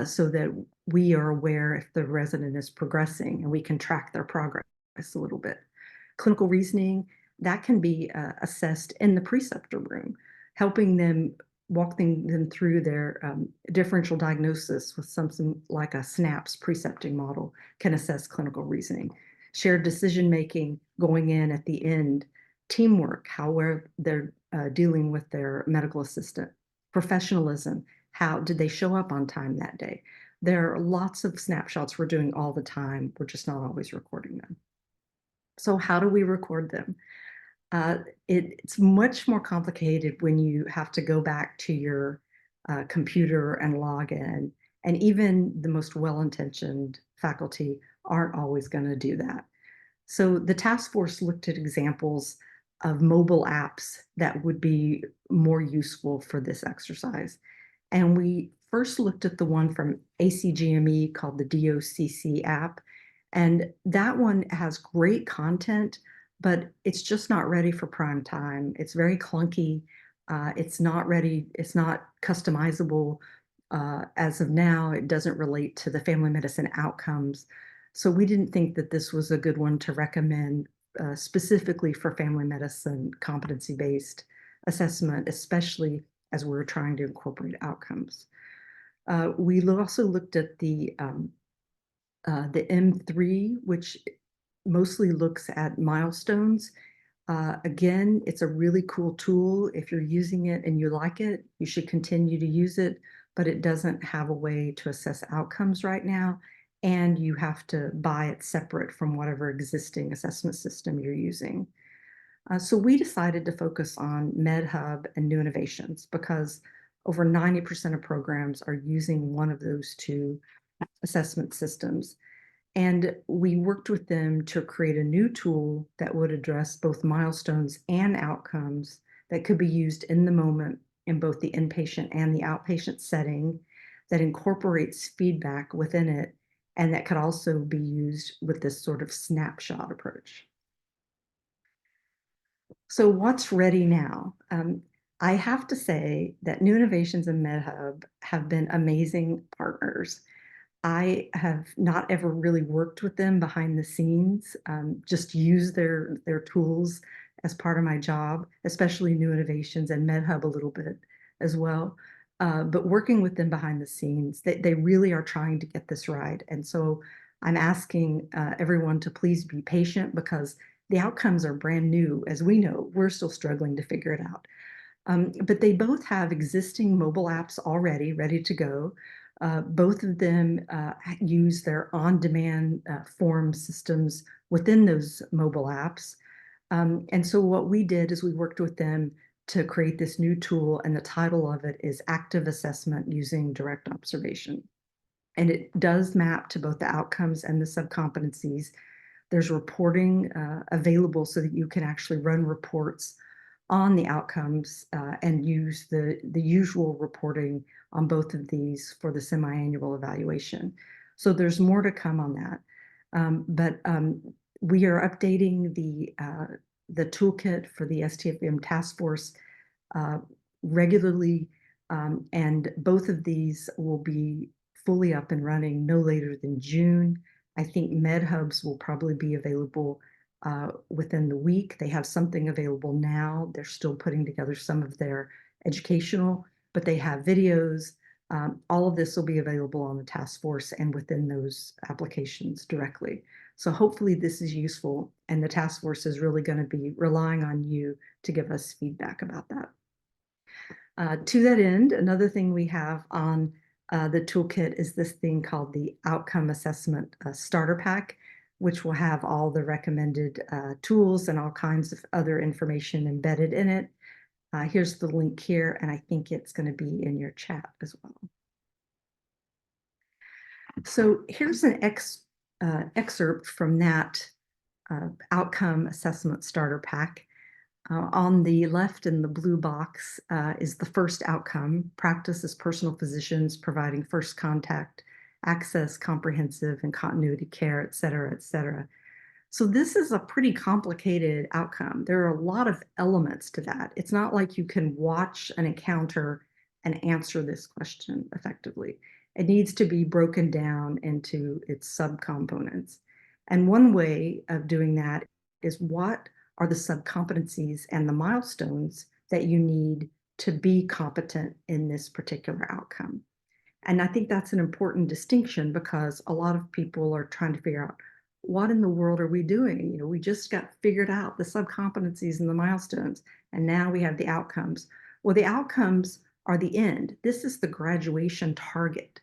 so that we are aware if the resident is progressing and we can track their progress a little bit. Clinical reasoning, that can be assessed in the preceptor room, helping them walking them through their differential diagnosis with something like a SNAPS precepting model can assess clinical reasoning. Shared decision making going in at the end, teamwork, how they're dealing with their medical assistant, professionalism, how did they show up on time that day? There are lots of snapshots we're doing all the time. We're just not always recording them. So how do we record them? It's much more complicated when you have to go back to your computer and log in. And even the most well-intentioned faculty aren't always going to do that. So the task force looked at examples of mobile apps that would be more useful for this exercise. And we first looked at the one from ACGME called the DOCC app. And that one has great content, but it's just not ready for prime time. It's very clunky. It's not ready. It's not customizable. As of now, it doesn't relate to the family medicine outcomes. So we didn't think that this was a good one to recommend specifically for family medicine competency-based assessment, especially as we're trying to incorporate outcomes. We also looked at the M3, which mostly looks at milestones. Again, it's a really cool tool. If you're using it and you like it, you should continue to use it, but it doesn't have a way to assess outcomes right now, and you have to buy it separate from whatever existing assessment system you're using. So we decided to focus on MedHub and New Innovations because over 90% of programs are using one of those two assessment systems. And we worked with them to create a new tool that would address both milestones and outcomes that could be used in the moment in both the inpatient and the outpatient setting, that incorporates feedback within it, and that could also be used with this sort of snapshot approach. So what's ready now? I have to say that New Innovations and MedHub have been amazing partners. I have not ever really worked with them behind the scenes, just use their tools as part of my job, especially New Innovations and MedHub a little bit as well. But working with them behind the scenes, they really are trying to get this right. And so I'm asking everyone to please be patient because the outcomes are brand new. As we know, we're still struggling to figure it out. But they both have existing mobile apps already ready to go. Both of them use their on-demand form systems within those mobile apps. And so what we did is we worked with them to create this new tool, and the title of it is Active Assessment Using Direct Observation. And it does map to both the outcomes and the subcompetencies. There's reporting available so that you can actually run reports on the outcomes and use the usual reporting on both of these for the semi-annual evaluation. So there's more to come on that. But we are updating the toolkit for the STFM Taskforce regularly, and both of these will be fully up and running no later than June. I think MedHubs will probably be available within the week. They have something available now. They're still putting together some of their educational, but they have videos. All of this will be available on the task force and within those applications directly. So hopefully this is useful, and the task force is really going to be relying on you to give us feedback about that. To that end, another thing we have on the toolkit is this thing called the Outcome Assessment Starter Pack, which will have all the recommended tools and all kinds of other information embedded in it. Here's the link here, and I think it's going to be in your chat as well. So here's an excerpt from that Outcome Assessment Starter Pack. On the left in the blue box is the first outcome: practice as personal physicians, providing first contact, access, comprehensive and continuity care, et cetera, et cetera. So this is a pretty complicated outcome. There are a lot of elements to that. It's not like you can watch an encounter and answer this question effectively. It needs to be broken down into its subcomponents. And one way of doing that is what are the subcompetencies and the milestones that you need to be competent in this particular outcome. And I think that's an important distinction, because a lot of people are trying to figure out, what in the world are we doing? You know, we just got figured out the subcompetencies and the milestones, and now we have the outcomes. Well, the outcomes are the end. This is the graduation target.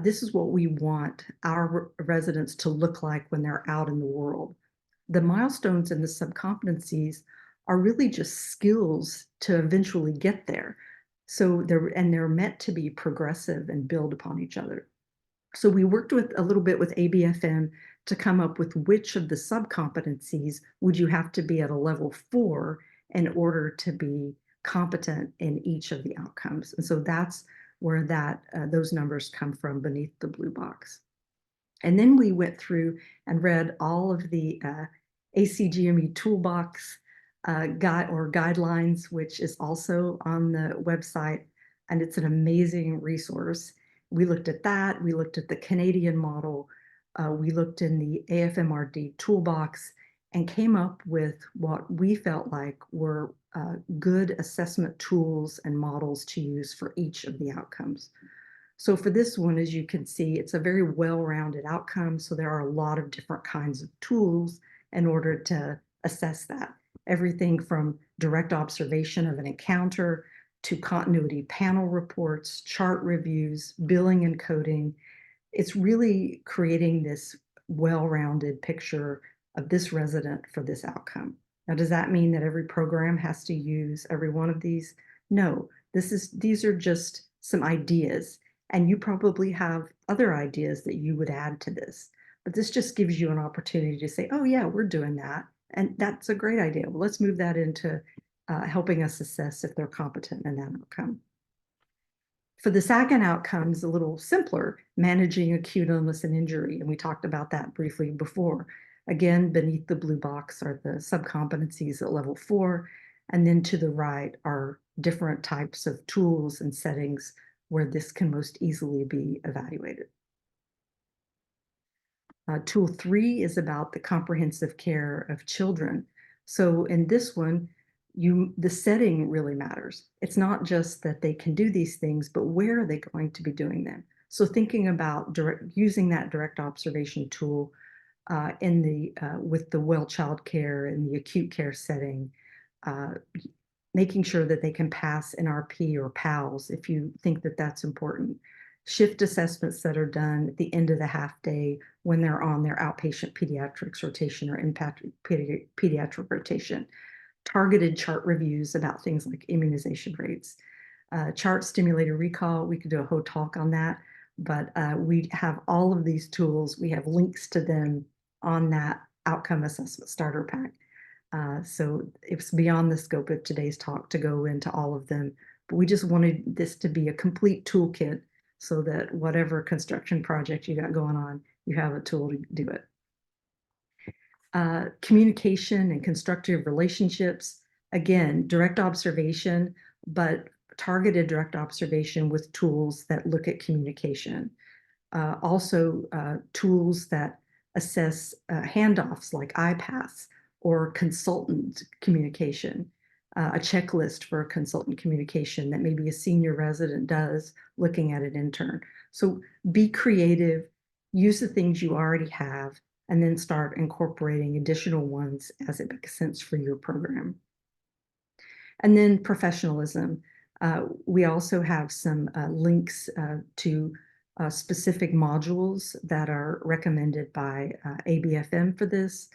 This is what we want our residents to look like when they're out in the world. The milestones and the subcompetencies are really just skills to eventually get there. So they're meant to be progressive and build upon each other. So we worked with a little bit with ABFM to come up with which of the subcompetencies would you have to be at a level 4 in order to be competent in each of the outcomes. And so that's where those numbers come from beneath the blue box. And then we went through and read all of the ACGME toolbox guidelines, which is also on the website, and it's an amazing resource. We looked at that. We looked at the Canadian model. We looked in the AFMRD toolbox and came up with what we felt like were good assessment tools and models to use for each of the outcomes. So for this one, as you can see, it's a very well-rounded outcome. So there are a lot of different kinds of tools in order to assess that. Everything from direct observation of an encounter to continuity panel reports, chart reviews, billing and coding. It's really creating this well-rounded picture of this resident for this outcome. Now, does that mean that every program has to use every one of these? No, these are just some ideas. And you probably have other ideas that you would add to this. But this just gives you an opportunity to say, oh, yeah, we're doing that. And that's a great idea. Well, let's move that into helping us assess if they're competent in that outcome. For the second outcome is a little simpler: managing acute illness and injury. And we talked about that briefly before. Again, beneath the blue box are the subcompetencies at level 4. And then to the right are different types of tools and settings where this can most easily be evaluated. Tool 3 is about the comprehensive care of children. So in this one, the setting really matters. It's not just that they can do these things, but where are they going to be doing them? So thinking about using that direct observation tool with the well child care in the acute care setting, making sure that they can pass NRP or PALS if you think that that's important. Shift assessments that are done at the end of the half day when they're on their outpatient pediatrics rotation or impact pediatric rotation. Targeted chart reviews about things like immunization rates. Chart stimulated recall, we could do a whole talk on that. but we have all of these tools. We have links to them on that outcome assessment starter pack. So it's beyond the scope of today's talk to go into all of them, but we just wanted this to be a complete toolkit so that whatever construction project you got going on, you have a tool to do it. Communication and constructive relationships, again, direct observation, but targeted direct observation with tools that look at communication. Also, tools that assess handoffs like iPaths or consultant communication, a checklist for a consultant communication that maybe a senior resident does looking at an intern. So be creative, use the things you already have, and then start incorporating additional ones as it makes sense for your program. And then professionalism. We also have some links to specific modules that are recommended by ABFM for this.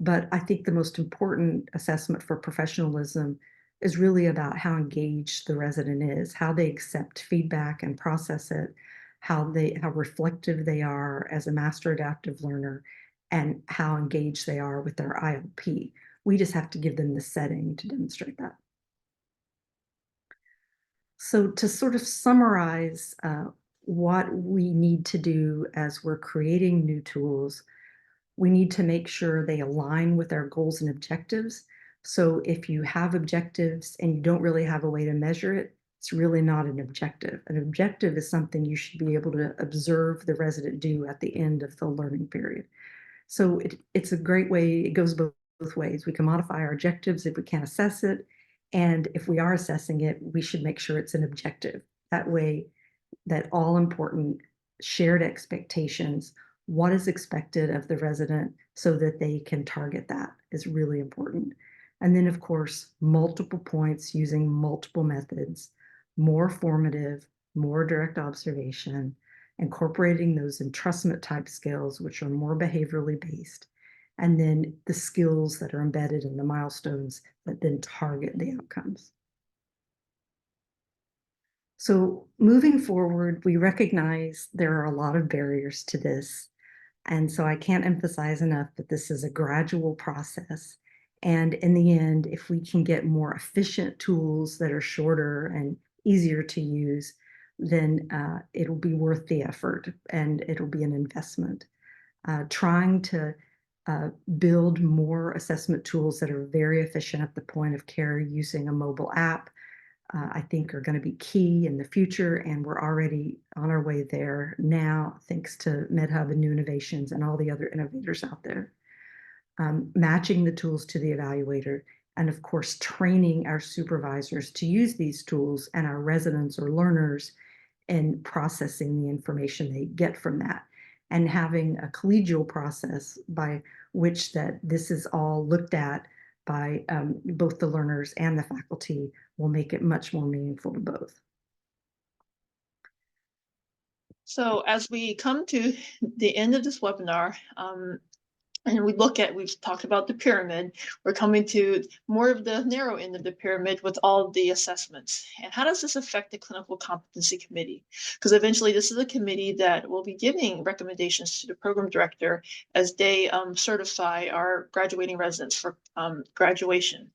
But I think the most important assessment for professionalism is really about how engaged the resident is, how they accept feedback and process it, how reflective they are as a master adaptive learner, and how engaged they are with their ILP. We just have to give them the setting to demonstrate that. So to sort of summarize what we need to do as we're creating new tools, we need to make sure they align with our goals and objectives. So if you have objectives and you don't really have a way to measure it, it's really not an objective. An objective is something you should be able to observe the resident do at the end of the learning period. So it's a great way, it goes both ways. We can modify our objectives if we can't assess it. And if we are assessing it, we should make sure it's an objective. That way, that all important shared expectations, what is expected of the resident so that they can target that is really important. And then, of course, multiple points using multiple methods, more formative, more direct observation, incorporating those entrustment type skills, which are more behaviorally based, and then the skills that are embedded in the milestones that then target the outcomes. So moving forward, we recognize there are a lot of barriers to this. And so I can't emphasize enough that this is a gradual process. And in the end, if we can get more efficient tools that are shorter and easier to use, then it'll be worth the effort and it'll be an investment. Trying to build more assessment tools that are very efficient at the point of care using a mobile app, I think are going to be key in the future, and we're already on our way there now, thanks to MedHub and New Innovations and all the other innovators out there. Matching the tools to the evaluator, and of course, training our supervisors to use these tools and our residents or learners in processing the information they get from that, and having a collegial process by which that this is all looked at by both the learners and the faculty will make it much more meaningful to both. So as we come to the end of this webinar, and we've talked about the pyramid, we're coming to more of the narrow end of the pyramid with all of the assessments. And how does this affect the Clinical Competency Committee? Because eventually this is a committee that will be giving recommendations to the program director as they certify our graduating residents for graduation.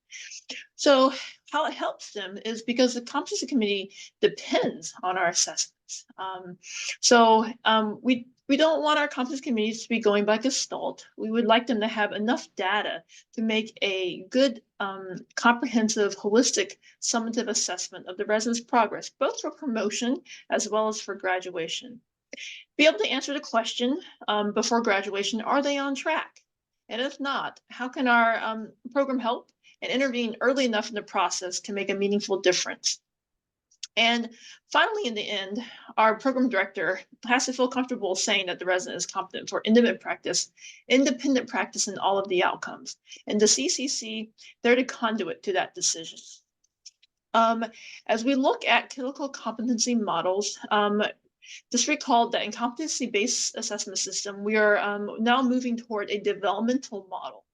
So how it helps them is because the Competency Committee depends on our assessments. We don't want our competency committees to be going by gestalt. We would like them to have enough data to make a good, comprehensive, holistic, summative assessment of the resident's progress, both for promotion as well as for graduation. Be able to answer the question before graduation, are they on track? And if not, how can our program help and intervene early enough in the process to make a meaningful difference? And finally, in the end, our program director has to feel comfortable saying that the resident is competent for independent practice in all of the outcomes. And the CCC, they're the conduit to that decision. As we look at clinical competency models, just recall that in competency-based assessment system, we are now moving toward a developmental model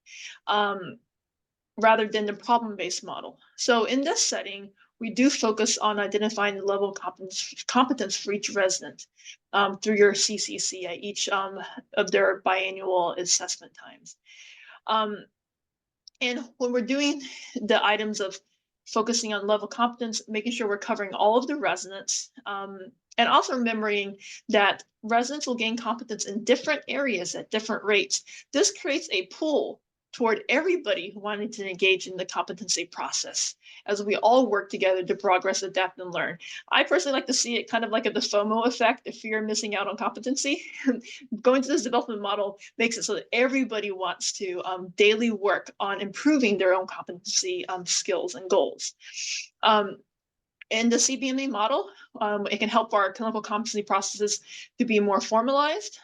rather than the problem-based model. So in this setting, we do focus on identifying the level of competence for each resident through your CCC at each of their biannual assessment times. And when we're doing the items of focusing on level of competence, making sure we're covering all of the residents, and also remembering that residents will gain competence in different areas at different rates. This creates a pull toward everybody who wanted to engage in the competency process as we all work together to progress, adapt, and learn. I personally like to see it kind of like the FOMO effect, the fear of missing out on competency. Going to this development model makes it so that everybody wants to daily work on improving their own competency skills and goals. In the CBME model, it can help our clinical competency processes to be more formalized.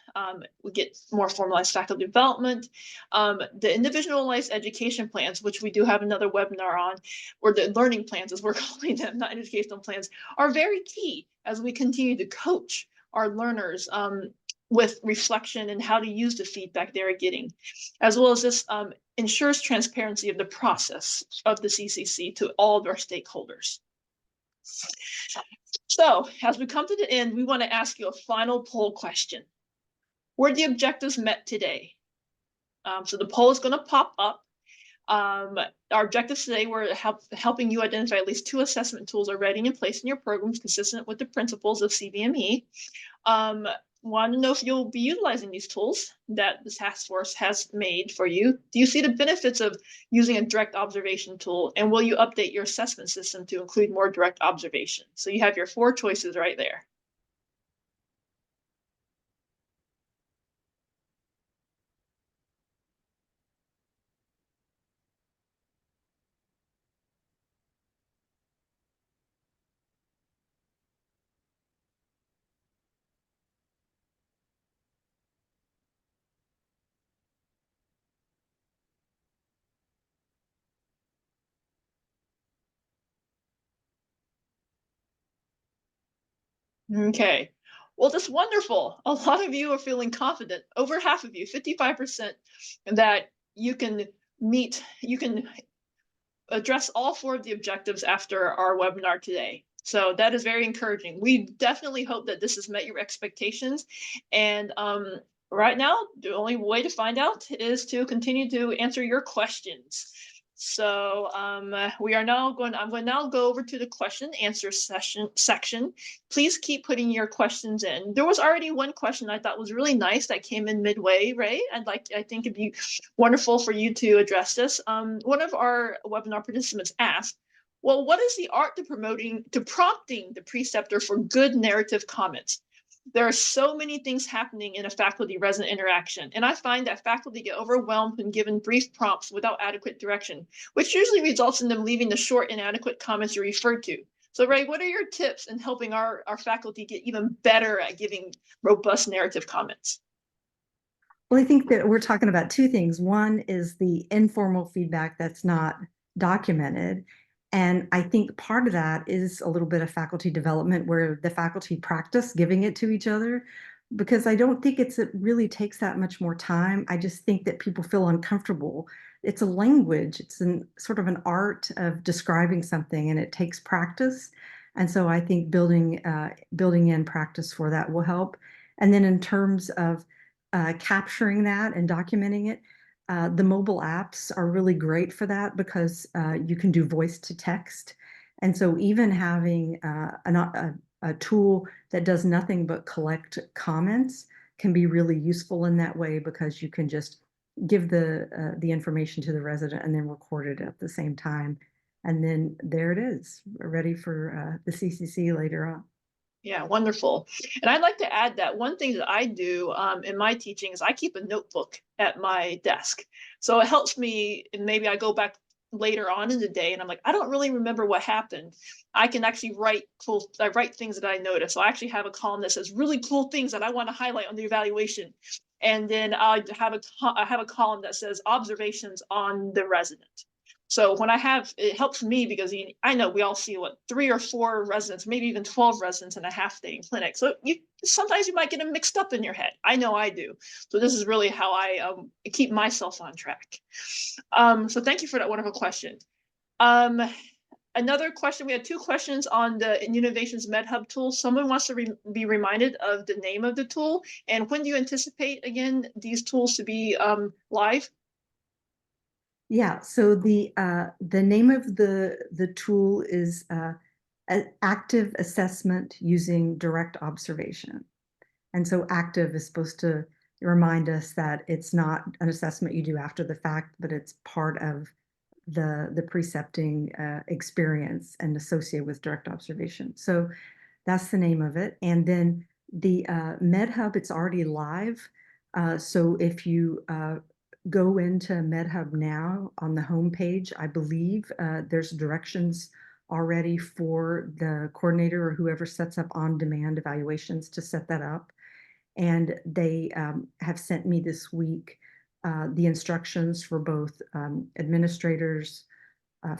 We get more formalized faculty development. The individualized education plans, which we do have another webinar on, or the learning plans as we're calling them, not educational plans, are very key as we continue to coach our learners with reflection and how to use the feedback they're getting, as well as this ensures transparency of the process of the CCC to all of our stakeholders. So as we come to the end, we want to ask you a final poll question. Were the objectives met today? So the poll is going to pop up. Our objectives today were helping you identify at least 2 assessment tools already in place in your programs consistent with the principles of CBME. Want to know if you'll be utilizing these tools that the task force has made for you. Do you see the benefits of using a direct observation tool, and will you update your assessment system to include more direct observation? So you have your 4 choices right there. Okay, well, that's wonderful. A lot of you are feeling confident, over half of you, 55%, that you can address all 4 of the objectives after our webinar today. So that is very encouraging. We definitely hope that this has met your expectations. And right now, the only way to find out is to continue to answer your questions. So I'm going to now go over to the question and answer section. Please keep putting your questions in. There was already one question I thought was really nice that came in midway, Ray. I think it'd be wonderful for you to address this. One of our webinar participants asked, well, what is the art to prompting the preceptor for good narrative comments? There are so many things happening in a faculty-resident interaction, and I find that faculty get overwhelmed when given brief prompts without adequate direction, which usually results in them leaving the short, inadequate comments you referred to. So, Ray, what are your tips in helping our faculty get even better at giving robust narrative comments? Well, I think that we're talking about 2 things. One is the informal feedback that's not documented. And I think part of that is a little bit of faculty development where the faculty practice giving it to each other, because I don't think it really takes that much more time. I just think that people feel uncomfortable. It's a language, it's sort of an art of describing something, and it takes practice. And so I think building in practice for that will help. And then in terms of capturing that and documenting it, the mobile apps are really great for that because you can do voice to text. And so even having a tool that does nothing but collect comments can be really useful in that way, because you can just give the information to the resident and then record it at the same time. And then there it is, ready for the CCC later on. Yeah, wonderful. And I'd like to add that one thing that I do in my teaching is I keep a notebook at my desk. So it helps me, and maybe I go back later on in the day and I'm like, I don't really remember what happened. I can actually write things that I notice. So I actually have a column that says really cool things that I want to highlight on the evaluation. And then I have a column that says observations on the resident. So when it helps me because I know we all see 3 or 4 residents, maybe even 12 residents in a half day in clinic. So sometimes you might get them mixed up in your head. I know I do. So this is really how I keep myself on track. So thank you for that wonderful question. another question, we had 2 questions on the Innovations MedHub tool. Someone wants to be reminded of the name of the tool, and when do you anticipate, again, these tools to be live? Yeah, so the name of the tool is active assessment using direct observation. And so active is supposed to remind us that it's not an assessment you do after the fact, but it's part of the precepting experience and associated with direct observation. So that's the name of it. And then the MedHub, it's already live. So if you go into MedHub now on the homepage, I believe there's directions already for the coordinator or whoever sets up on-demand evaluations to set that up. And they have sent me this week the instructions for both administrators,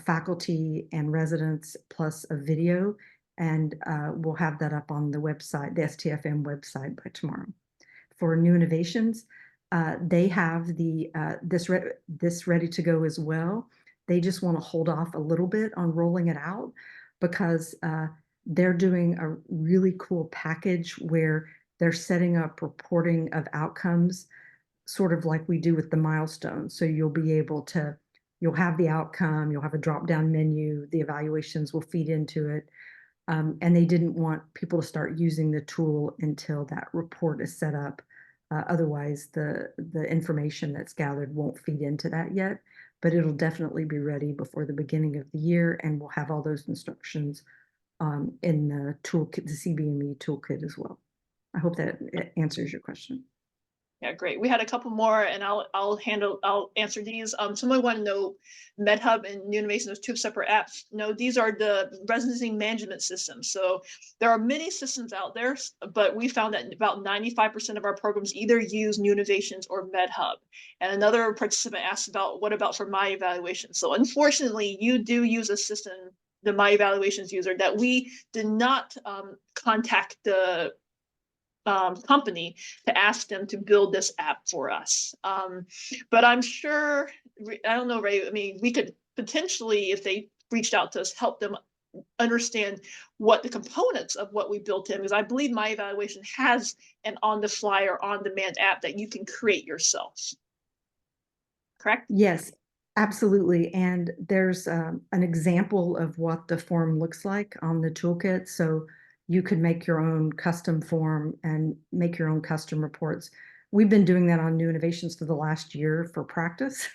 faculty, and residents, plus a video. And we'll have that up on the website, the STFM website, by tomorrow. For new innovations, they have this ready to go as well. They just want to hold off a little bit on rolling it out because they're doing a really cool package where they're setting up reporting of outcomes, sort of like we do with the milestones. So you'll have the outcome, you'll have a drop-down menu, the evaluations will feed into it. And they didn't want people to start using the tool until that report is set up. Otherwise, the information that's gathered won't feed into that yet, but it'll definitely be ready before the beginning of the year, and we'll have all those instructions in the toolkit, the CBME toolkit as well. I hope that answers your question. Yeah, great. We had a couple more, and I'll answer these. Someone wanted to know MedHub and New Innovation, those 2 separate apps. No, these are the residency management systems. So there are many systems out there, but we found that about 95% of our programs either use New Innovations or MedHub. And another participant asked about what about for my evaluation. So unfortunately, you do use a system, the My Evaluations user, that we did not contact the company to ask them to build this app for us. But I'm sure, I don't know, Ray, I mean, we could potentially, if they reached out to us, help them understand what the components of what we built in, because I believe My Evaluation has an on-the-fly or on-demand app that you can create yourself. Correct? Yes, absolutely. And there's an example of what the form looks like on the toolkit. So you could make your own custom form and make your own custom reports. We've been doing that on New Innovations for the last year for practice.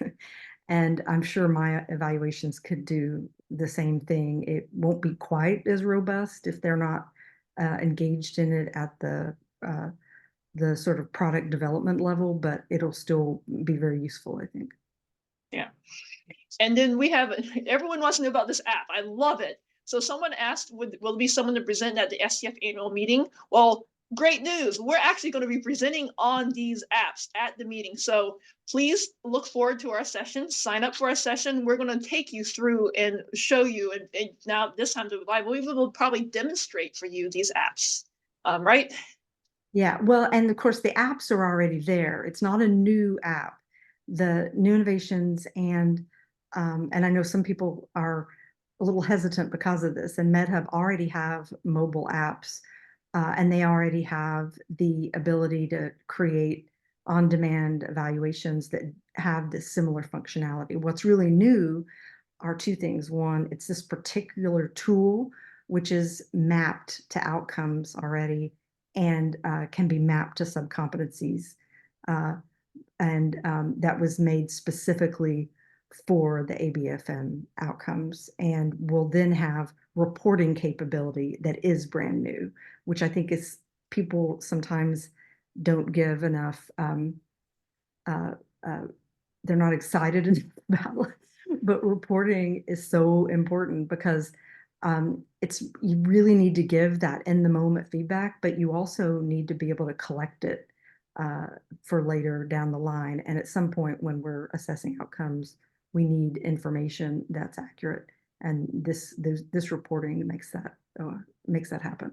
And I'm sure My Evaluations could do the same thing. It won't be quite as robust if they're not engaged in it at the sort of product development level, but it'll still be very useful, I think. Yeah. And then we have, everyone wants to know about this app. I love it. So someone asked, will there be someone to present at the STF annual meeting? Well, great news. We're actually going to be presenting on these apps at the meeting. So please look forward to our session. Sign up for our session. We're going to take you through and show you. And now this time to live, we will probably demonstrate for you these apps, right? Yeah, well, and of course the apps are already there. It's not a new app. The New Innovations and I know some people are a little hesitant because of this, and MedHub already have mobile apps, and they already have the ability to create on-demand evaluations that have this similar functionality. What's really new are 2 things. One, it's this particular tool, which is mapped to outcomes already and can be mapped to subcompetencies. And that was made specifically for the ABFM outcomes, and will then have reporting capability that is brand new, which I think is people sometimes don't give enough, they're not excited about it. But reporting is so important because you really need to give that in the moment feedback, but you also need to be able to collect it for later down the line. And at some point when we're assessing outcomes, we need information that's accurate. And this reporting makes that happen.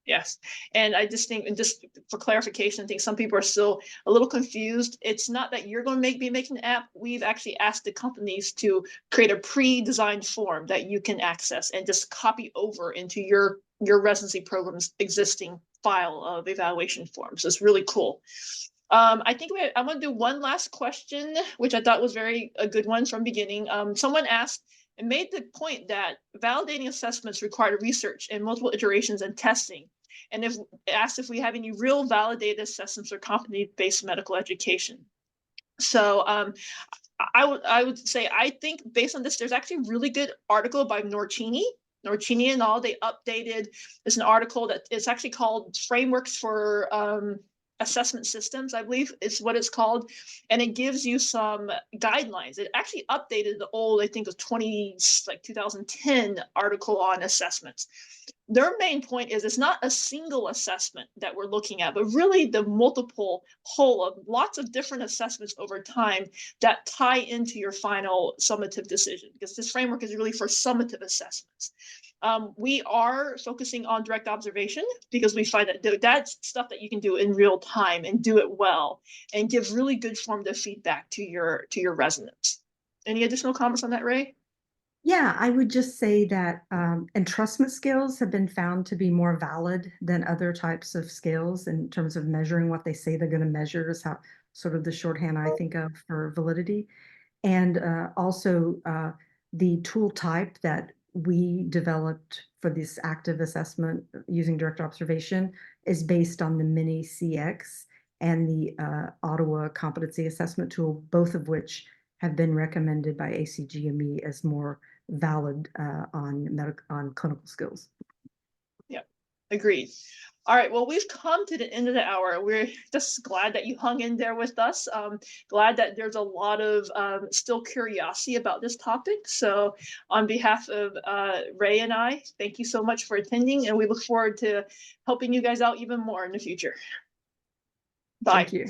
Yes. And I just think, and just for clarification, I think some people are still a little confused. It's not that you're going to be making an app. We've actually asked the companies to create a pre-designed form that you can access and just copy over into your residency program's existing file of evaluation forms. It's really cool. I think I'm going to do one last question, which I thought was a good one from beginning. Someone asked and made the point that validating assessments require research and multiple iterations and testing. And asked if we have any real validated assessments for competency-based medical education. So I would say, I think based on this, there's actually a really good article by Norcini and all. They updated, it's an article that it's actually called Frameworks for Assessment Systems, I believe is what it's called. And it gives you some guidelines. It actually updated the old, I think it was 2010 article on assessments. Their main point is it's not a single assessment that we're looking at, but really the multiple whole of lots of different assessments over time that tie into your final summative decision, because this framework is really for summative assessments. We are focusing on direct observation because we find that that's stuff that you can do in real time and do it well and give really good formative feedback to your residents. Any additional comments on that, Ray? Yeah, I would just say that entrustment scales have been found to be more valid than other types of scales in terms of measuring what they say they're going to measure, is how sort of the shorthand I think of for validity. And also the tool type that we developed for this active assessment using direct observation is based on the Mini CX and the Ottawa Competency Assessment Tool, both of which have been recommended by ACGME as more valid on clinical skills. Yeah, agreed. All right, well, we've come to the end of the hour. We're just glad that you hung in there with us. Glad that there's a lot of still curiosity about this topic. So on behalf of Ray and I, thank you so much for attending, and we look forward to helping you guys out even more in the future. Bye. Thank you.